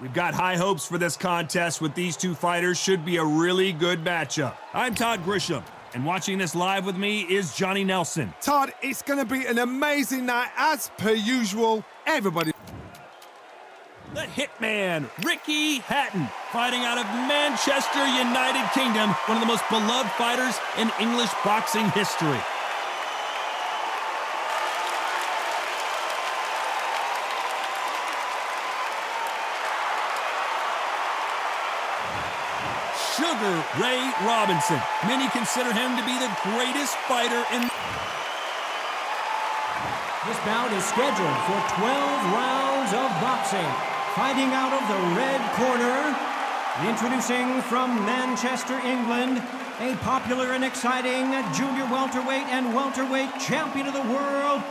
We've got high hopes for this contest with these two fighters. Should be a really good matchup. I'm Todd Grisham, and watching this live with me is Johnny Nelson. Todd, it's going to be an amazing night as per usual. Everybody. The Hitman, Ricky Hatton, fighting out of Manchester, United Kingdom, one of the most beloved fighters in English boxing history. Sugar Ray Robinson. Many consider him to be the greatest fighter in... This bout is scheduled for 12 rounds of boxing. Fighting out of the red corner, introducing from Manchester, England, a popular and exciting junior welterweight and welterweight champion of the world.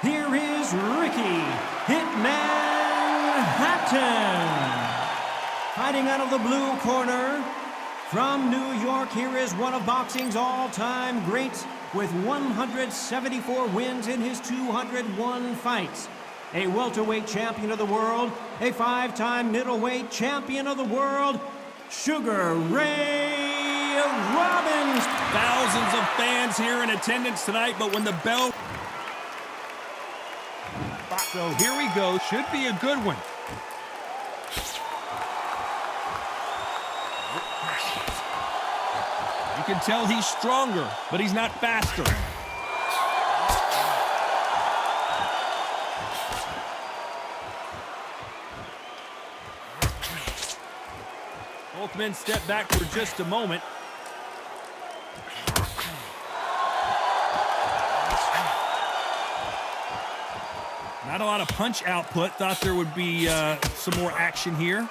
Here is Ricky Hitman Hatton. Fighting out of the blue corner, from New York, here is one of boxing's all-time greats with 174 wins in his 201 fights. A welterweight champion of the world, a five-time middleweight champion of the world, Sugar Ray Robinson. Thousands of fans here in attendance tonight, but when the bell... So here we go, should be a good one. You can tell he's stronger, but he's not faster. Both men step back for just a moment. Not a lot of punch output. Thought there would be some more action here.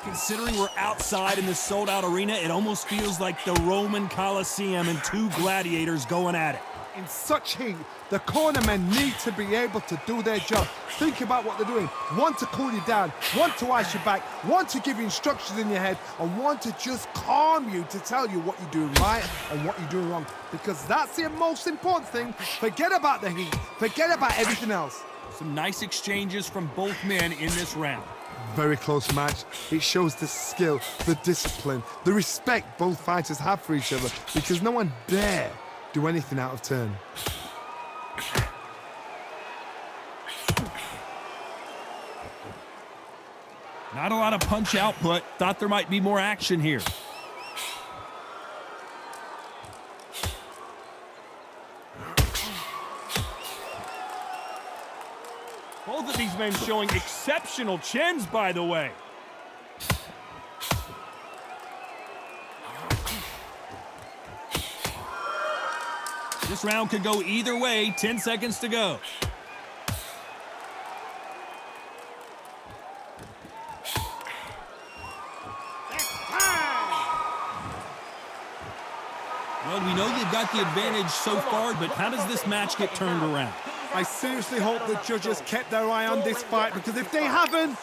Considering we're outside in this sold-out arena, it almost feels like the Roman Colosseum and two gladiators going at it. In such heat, the cornermen need to be able to do their job. Think about what they're doing. One to cool you down, one to ice your back, one to give you instructions in your head, and one to just calm you to tell you what you're doing right and what you're doing wrong. Because that's the most important thing. Forget about the heat. Forget about everything else. Some nice exchanges from both men in this round. Very close match. It shows the skill, the discipline, the respect both fighters have for each other, because no one dare do anything out of turn. Not a lot of punch output. Thought there might be more action here. Both of these men showing exceptional chins, by the way. This round could go either way. 10 seconds to go. Well, we know they've got the advantage so far, but how does this match get turned around? I seriously hope the judges kept their eye on this fight, because if they haven't...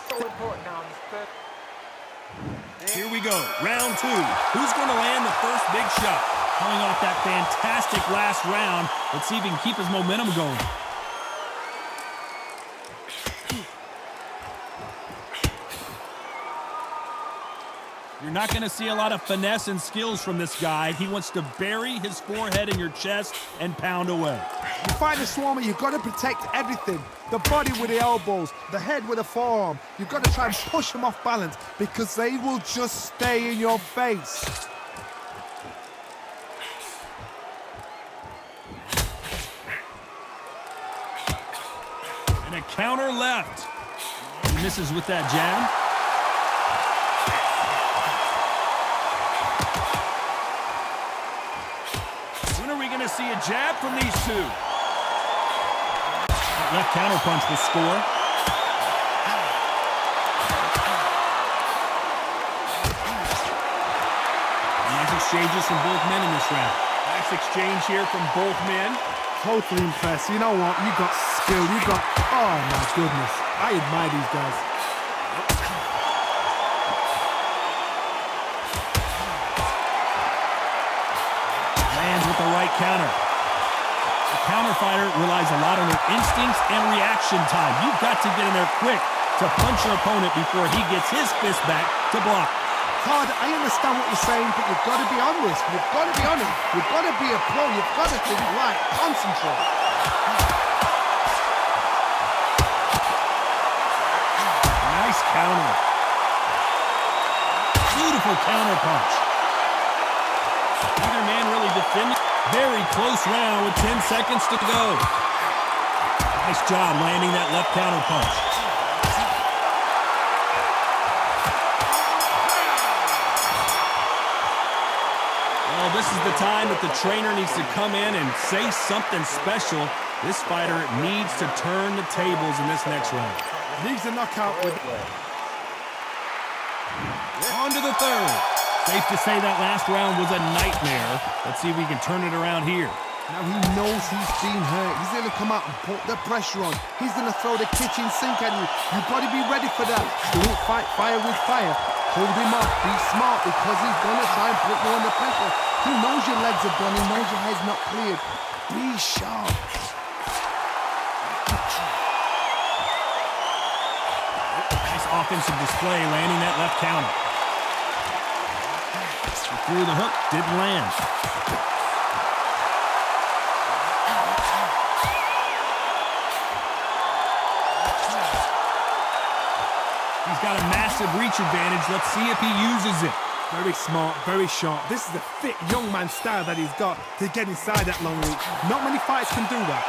Here we go, round two. Who's going to land the first big shot? Coming off that fantastic last round, let's see if he can keep his momentum going. You're not going to see a lot of finesse and skills from this guy. He wants to bury his forehead in your chest and pound away. You fight a swarmer, you've got to protect everything. The body with the elbows, the head with the forearm. You've got to try and push them off balance, because they will just stay in your face. And a counter left. He misses with that jab. When are we going to see a jab from these two? That left counter punch will score. Nice exchanges from both men in this round. Nice exchange here from both men. Totally impressed. You know what? You got skill. You got... Oh, my goodness. I admire these guys. Lands with the right counter. The counter fighter relies a lot on their instincts and reaction time. You've got to get in there quick to punch your opponent before he gets his fist back to block. Todd, I understand what you're saying, but you've got to be on this. You've got to be on it. You've got to be a pro. You've got to think right. Concentrate. Nice counter. Beautiful counter punch. Neither man really defending. Very close round with 10 seconds to go. Nice job landing that left counter punch. Well, this is the time that the trainer needs to come in and say something special. This fighter needs to turn the tables in this next round. Needs a knockout with... On to the third. Safe to say that last round was a nightmare. Let's see if we can turn it around here. Now he knows he's been hurt. He's going to come out and put the pressure on. He's going to throw the kitchen sink at you. You've got to be ready for that. Don't fight fire with fire. Hold him up. Be smart because he's going to try and put you under pressure. He knows your legs are done. He knows your head's not cleared. Be sharp. Nice offensive display, landing that left counter. Through the hook, didn't land. He's got a massive reach advantage. Let's see if he uses it. Very smart, very sharp. This is a fit young man style that he's got to get inside that long reach. Not many fighters can do that.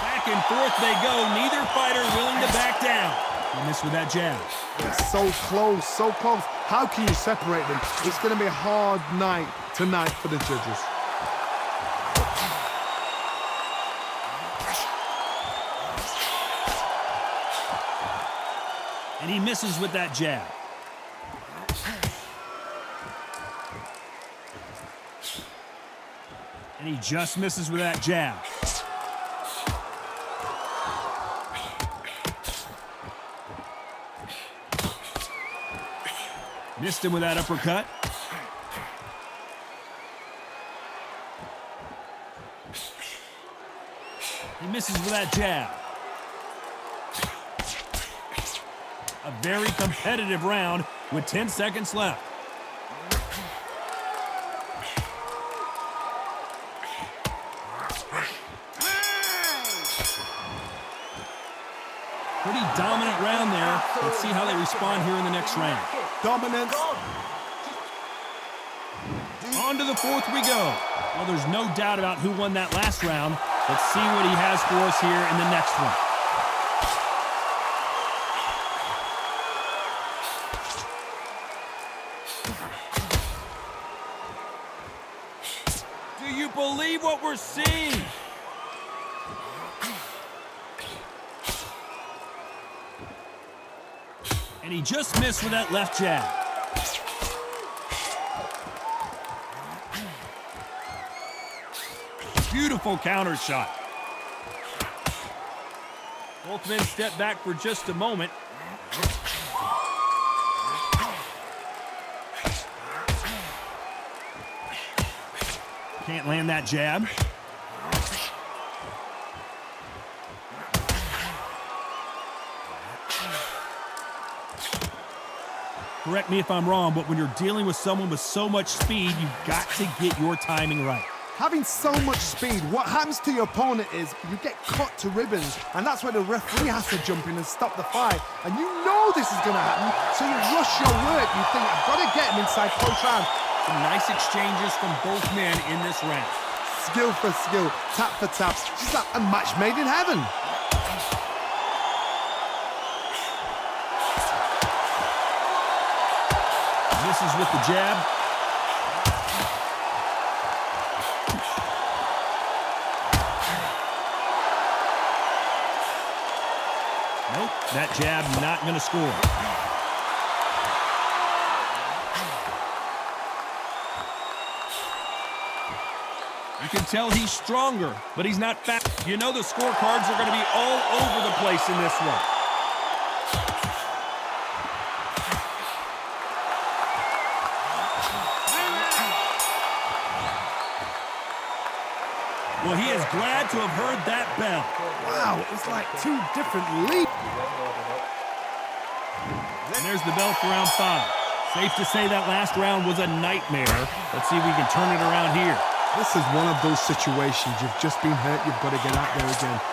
Back and forth they go. Neither fighter willing to back down. He missed with that jab. They're so close, so close. How can you separate them? It's going to be a hard night tonight for the judges. And he misses with that jab. And he just misses with that jab. Missed him with that uppercut. He misses with that jab. A very competitive round with 10 seconds left. Pretty dominant round there. Let's see how they respond here in the next round. Dominance. On to the fourth we go. Well, there's no doubt about who won that last round. Let's see what he has for us here in the next one. Do you believe what we're seeing? And he just missed with that left jab. Beautiful counter shot. Both men step back for just a moment. Can't land that jab. Correct me if I'm wrong, but when you're dealing with someone with so much speed, you've got to get your timing right. Having so much speed, what happens to your opponent is you get cut to ribbons, and that's where the referee has to jump in and stop the fight. And you know this is going to happen, so you rush your work. You think, I've got to get him inside close round. Some nice exchanges from both men in this round. Skill for skill, tap for tap. She's like a match made in heaven. Misses with the jab. Nope, that jab not going to score. You can tell he's stronger, but he's not fast. You know the scorecards are going to be all over the place in this one. Well, he is glad to have heard that bell. Wow, it's like two different leagues. And there's the bell for round 5. Safe to say that last round was a nightmare. Let's see if we can turn it around here. This is one of those situations. You've just been hurt. You've got to get out there again.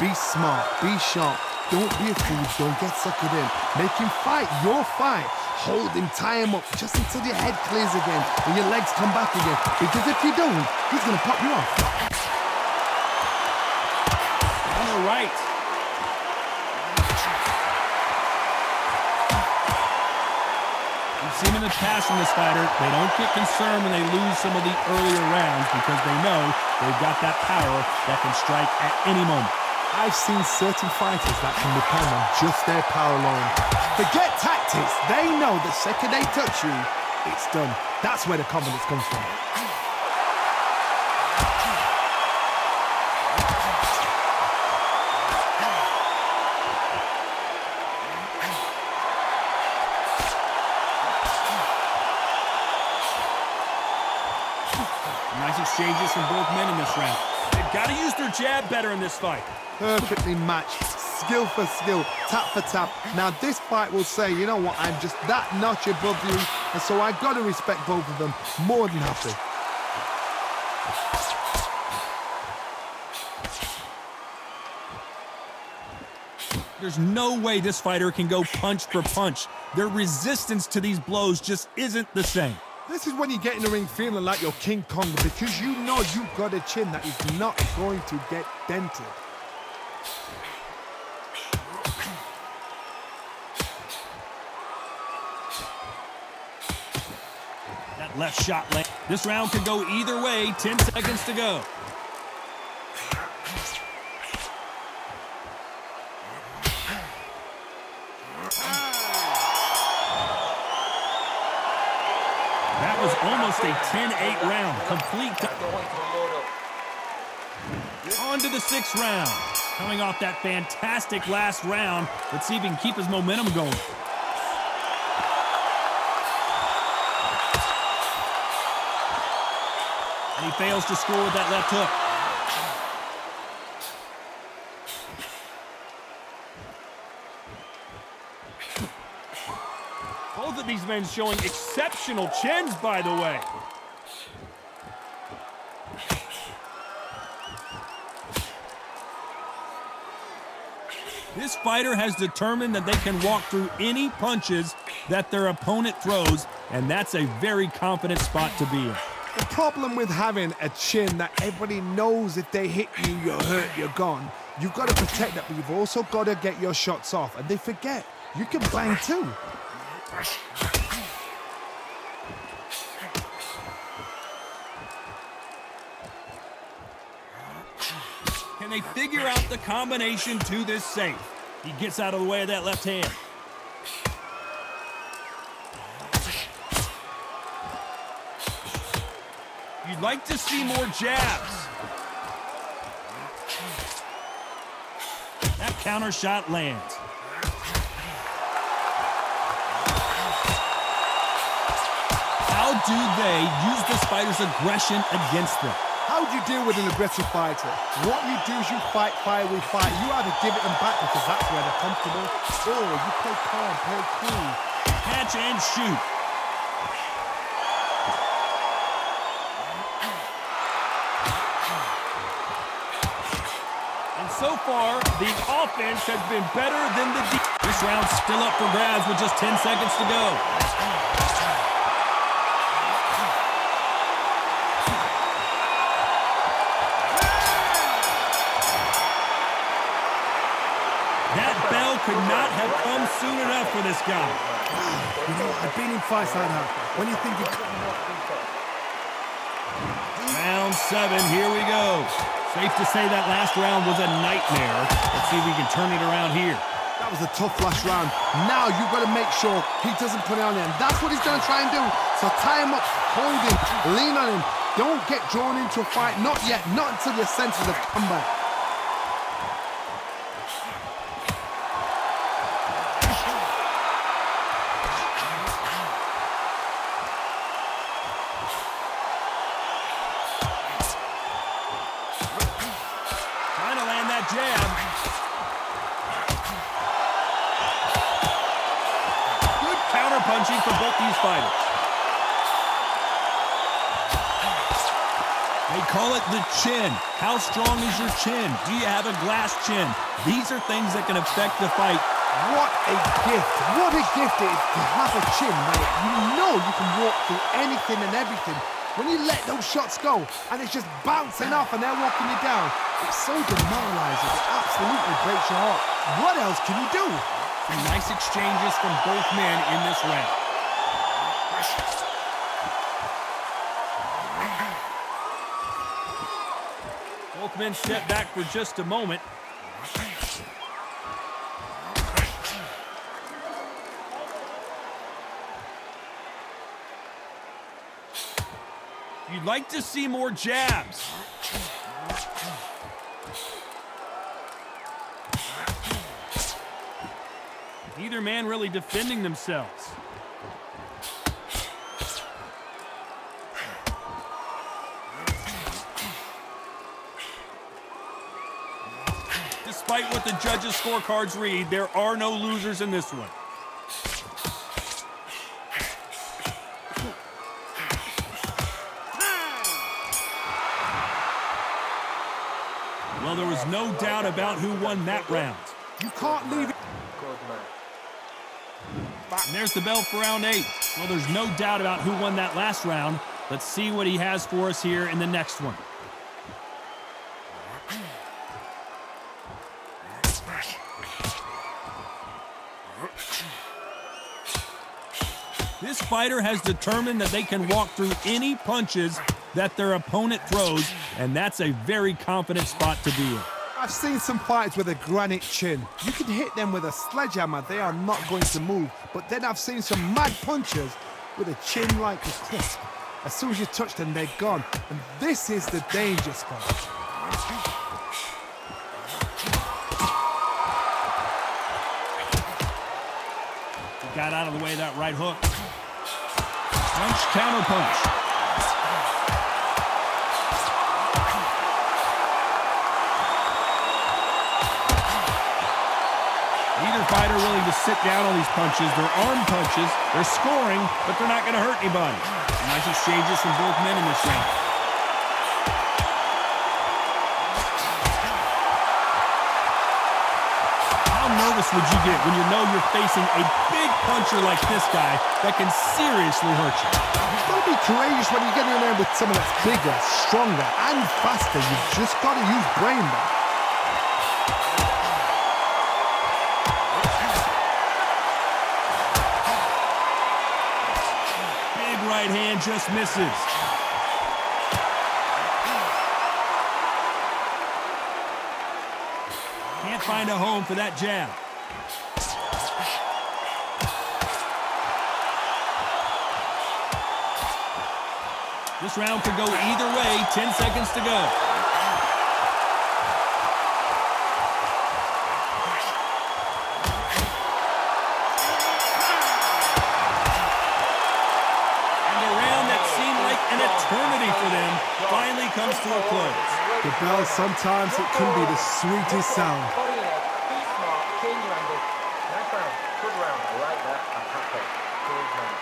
Be smart. Be sharp. Don't be a fool. Don't get suckered in. Make him fight your fight. Hold him, tie him up just until your head clears again and your legs come back again. Because if you don't, he's going to pop you off. On the right. We've seen in the past from this fighter, they don't get concerned when they lose some of the earlier rounds because they know they've got that power that can strike at any moment. I've seen certain fighters that can depend on just their power alone. Forget tactics. They know the second they touch you, it's done. That's where the confidence comes from. Nice exchanges from both men in this round. They've got to use their jab better in this fight. Perfectly matched, skill for skill, tap for tap. Now this fight will say, you know what, I'm just that notch above you, and so I've got to respect both of them more than happy. There's no way this fighter can go punch for punch. Their resistance to these blows just isn't the same. This is when you get in the ring feeling like you're King Kong because you know you've got a chin that is not going to get dented. That left shot land. This round could go either way. 10 seconds to go. That was almost a 10-8 round. Complete. On to the 6th round. Coming off that fantastic last round. Let's see if he can keep his momentum going. And he fails to score with that left hook. Both of these men showing exceptional chins, by the way. This fighter has determined that they can walk through any punches that their opponent throws, and that's a very confident spot to be in. The problem with having a chin that everybody knows if they hit you, you're hurt, you're gone. You've got to protect that, but you've also got to get your shots off. And they forget, you can bang too. Can they figure out the combination to this safe? He gets out of the way of that left hand. You'd like to see more jabs. That counter shot lands. How do they use this fighter's aggression against them? How do you deal with an aggressive fighter? What you do is you fight, fire, we fight. You either give it them back because that's where they're comfortable, or you play calm, play cool. Catch and shoot. And so far, the offense has been better than the defense. This round's still up for grabs with just 10 seconds to go. That bell could not have come soon enough for this guy. You know, I've been in fights like that. When you think Round 7, here we go. Safe to say that last round was a nightmare. Let's see if we can turn it around here. that was a tough last round. Now you've got to make sure he doesn't put it on there. And that's what he's going to try and do. So tie him up, hold him, lean on him. Don't get drawn into a fight. Not yet. Not until your senses have come back. jab. Good counter punching from both these fighters. They call it the chin. How strong is your chin? Do you have a glass chin? These are things that can affect the fight. What a gift. What a gift it is to have a chin where you know you can walk through anything and everything. When you let those shots go and it's just bouncing off and they're walking you down, it's so demoralizing. It absolutely breaks your heart. What else can you do? Some nice exchanges from both men in this round. Both men step back for just a moment. You'd like to see more jabs. Neither man really defending themselves. Despite what the judges' scorecards read, there are no losers in this one. Well, there was no doubt about who won that round. You can't leave it. And there's the bell for round 8. Well, there's no doubt about who won that last round. Let's see what he has for us here in the next one. This fighter has determined that they can walk through any punches that their opponent throws, and that's a very confident spot to be in. I've seen some fighters with a granite chin. You can hit them with a sledgehammer, they are not going to move. But then I've seen some mad punchers with a chin like a crisp. As soon as you touch them, they're gone. And this is the danger spot. He got out of the way of that right hook. Punch, counter punch. Neither fighter willing to sit down on these punches. They're arm punches. They're scoring, but they're not going to hurt anybody. Nice exchanges from both men in this round. How nervous would you get when you know you're facing a big puncher like this guy that can seriously hurt you? You've got to be courageous when you get in there with someone that's bigger, stronger, and faster. You've just got to use brain there. Right hand just misses. Can't find a home for that jab. This round could go either way. 10 seconds to go. Eternity for them finally comes to a close. The bell, sometimes it can be the sweetest sound. Body in it. Be smart. Change your angle. Nice round. Good round. I like that. I'm happy. Good man.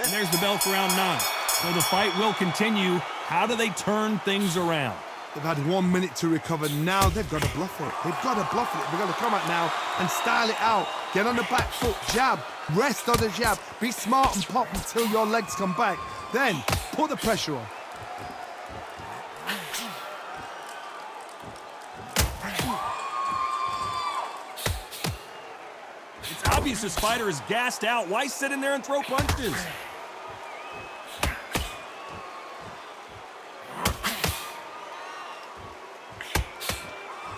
And there's the bell for round 9. So the fight will continue. How do they turn things around? They've had 1 minute to recover. Now they've got to bluff it. They've got to bluff it. They've got to come out now and style it out. Get on the back foot, jab, rest on the jab. Be smart and pop until your legs come back. Then put the pressure on. It's obvious this fighter is gassed out. Why sit in there and throw punches?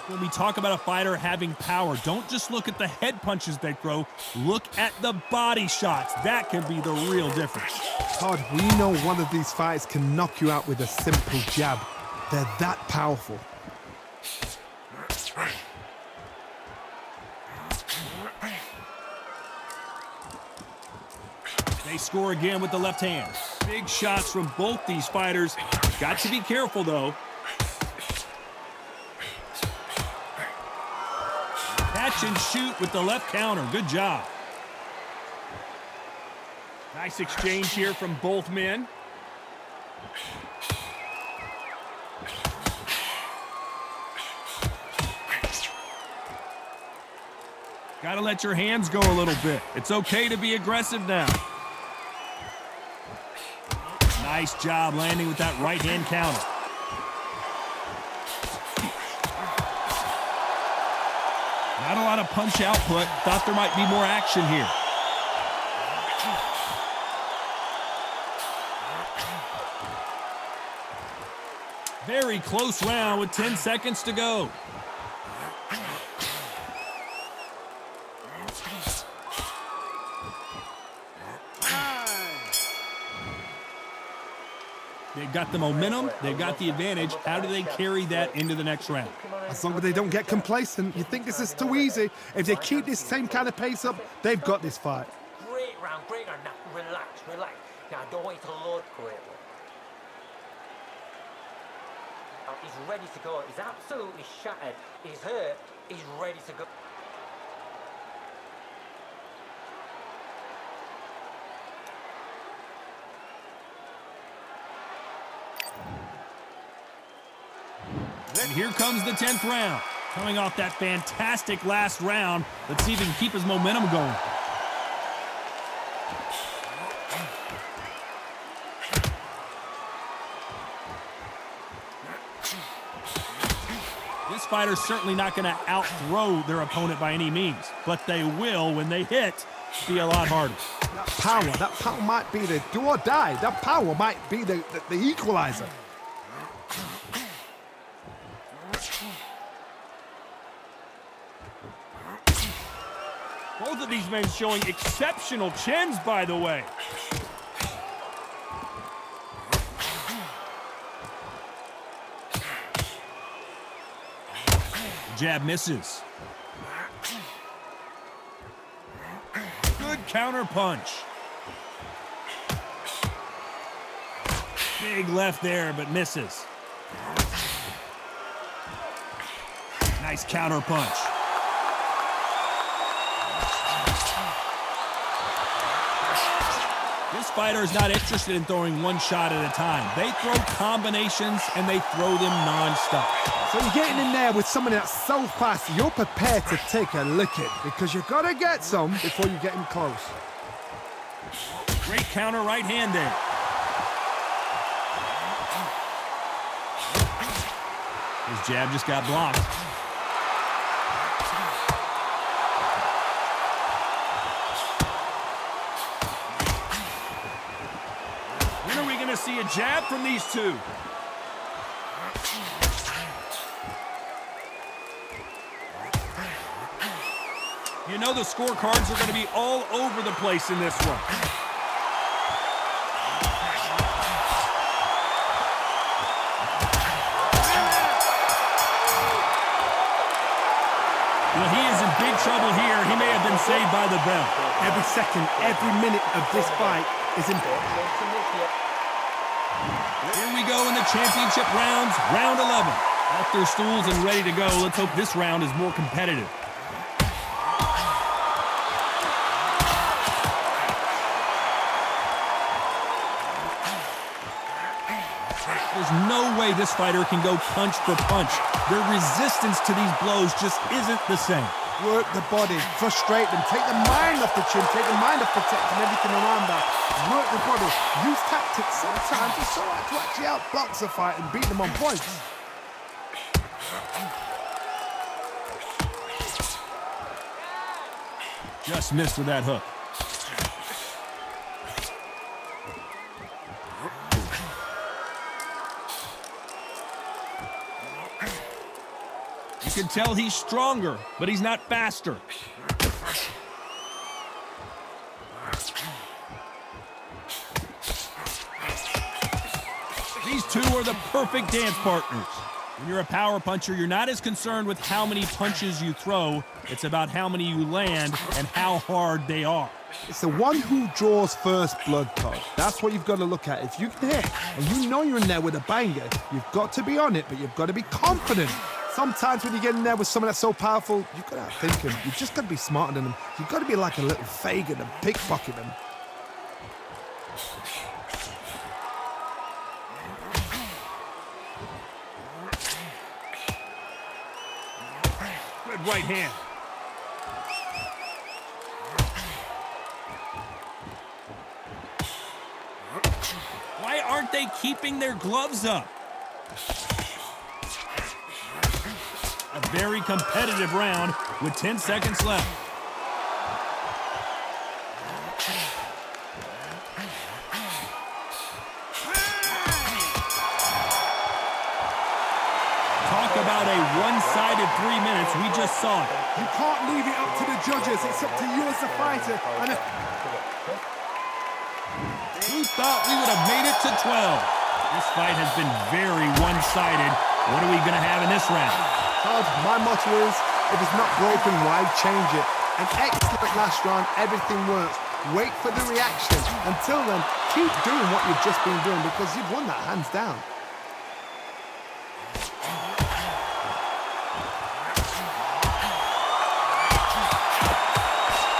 When we talk about a fighter having power, don't just look at the head punches they throw. Look at the body shots. That can be the real difference. Todd, we know one of these fighters can knock you out with a simple jab. They're that powerful. They score again with the left hand. Big shots from both these fighters. Got to be careful, though. Catch and shoot with the left counter. Good job. Nice exchange here from both men. Got to let your hands go a little bit. It's okay to be aggressive now. Nice job landing with that right hand counter. Not a lot of punch output. Thought there might be more action here. Very close round with 10 seconds to go. They've got the momentum. They've got the advantage. How do they carry that into the next round? As long as they don't get complacent, you think this is too easy. If they keep this same kind of pace up, they've got this fight. Great round, great round. Now, relax, relax. Now, I don't want you to load correctly. He's ready to go. He's absolutely shattered. He's hurt. He's ready to go. And here comes the 10th round. Coming off that fantastic last round. Let's see if he can keep his momentum going. This fighter's certainly not going to out-throw their opponent by any means, but they will, when they hit, be a lot harder. That power might be the do or die. That power might be the equalizer. Both of these men showing exceptional chins, by the way. Jab misses. Good counter punch. Big left there, but misses. Nice counter punch. This fighter is not interested in throwing one shot at a time. They throw combinations, and they throw them non-stop. So you're getting in there with someone that's so fast, you're prepared to take a licking because you've got to get some before you get him close. Great counter right hand there. His jab just got blocked. When are we going to see a jab from these two? You know the scorecards are going to be all over the place in this one. Well, he is in big trouble here. He may have been saved by the bell. Every second, every minute of this fight is important. Here we go in the championship rounds, round 11. Off their stools and ready to go. Let's hope this round is more competitive. There's no way this fighter can go punch for punch. Their resistance to these blows just isn't the same. Work the body, frustrate them, take the mind off the chin, take the mind off protecting everything around that. Work the body, use tactics. Sometimes it's so hard to actually outbox a fight and beat them on points. Just missed with that hook. You can tell he's stronger, but he's not faster. These two are the perfect dance partners. When you're a power puncher, you're not as concerned with how many punches you throw. It's about how many you land and how hard they are. It's the one who draws first blood, Todd. That's what you've got to look at. If you can hit and you know you're in there with a banger, you've got to be on it, but you've got to be confident. Sometimes when you get in there with someone that's so powerful, you've got to outthink him. You've just got to be smarter than him. You've got to be like a little Fagin and pickpocket him. Good right hand. Why aren't they keeping their gloves up? A very competitive round with 10 seconds left. Talk about a one-sided 3 minutes. We just saw it. You can't leave it up to the judges. It's up to you as the fighter. And Who thought we would have made it to 12? This fight has been very one-sided. What are we going to have in this round? Todd, my motto is, if it's not broken, why change it? An excellent last round, everything works. Wait for the reaction. Until then, keep doing what you've just been doing because you've won that hands down.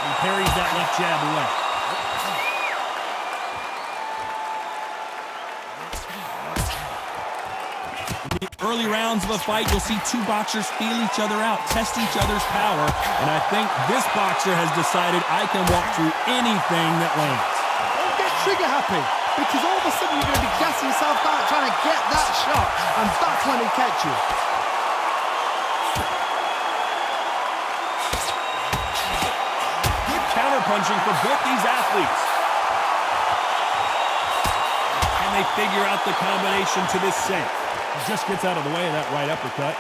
He parries that left jab away. In the early rounds of a fight, you'll see two boxers feel each other out, test each other's power, and I think this boxer has decided I can walk through anything that lands. Don't get trigger happy because all of a sudden you're going to be gassing yourself out trying to get that shot, and that's when he catch you. Good counter-punching for both these athletes. Can they figure out the combination to this safe? He just gets out of the way of that right uppercut.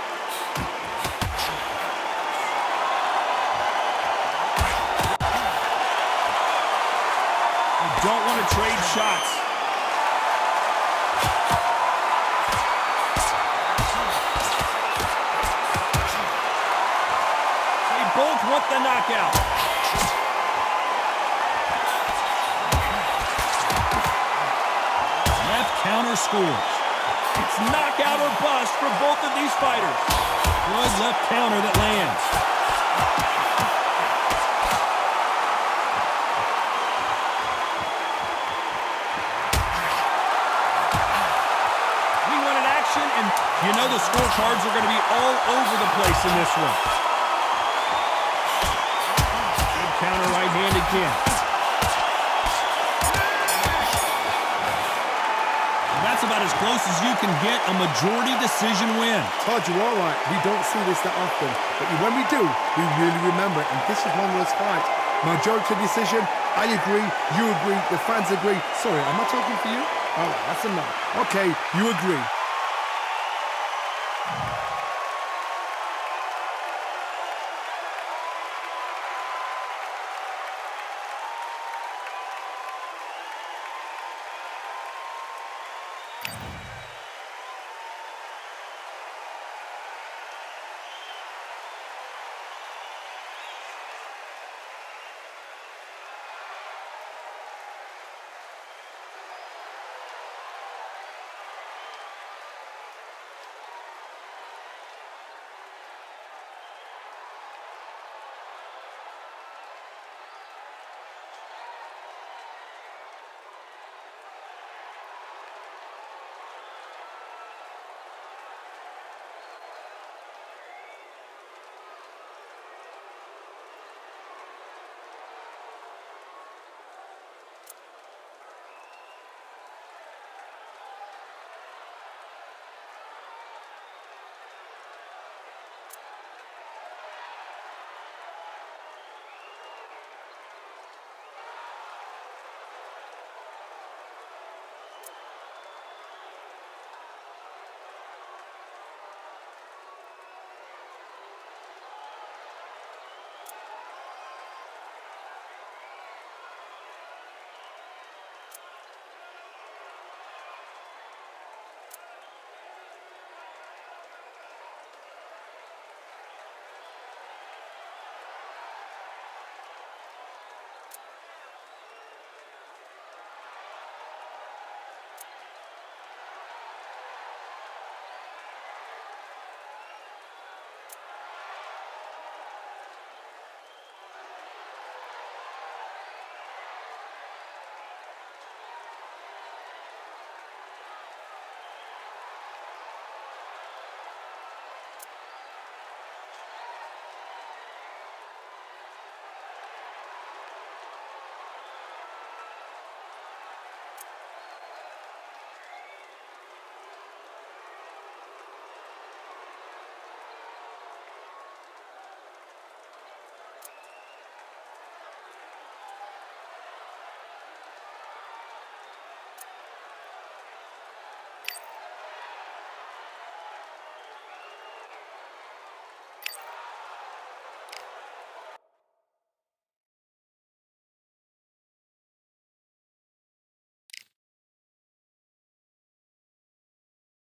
You don't want to trade shots. They both want the knockout. Left counter scores. It's knockout or bust for both of these fighters. Good left counter that lands. We wanted action, and you know the scorecards are going to be all over the place in this one. Good counter right hand again. That's about as close as you can get a majority decision win. Todd, you're all right. We don't see this that often. But when we do, we really remember it. And this is one of those fights. Majority decision, I agree, you agree, the fans agree. Sorry, am I talking for you? All right, that's enough. Okay, you agree.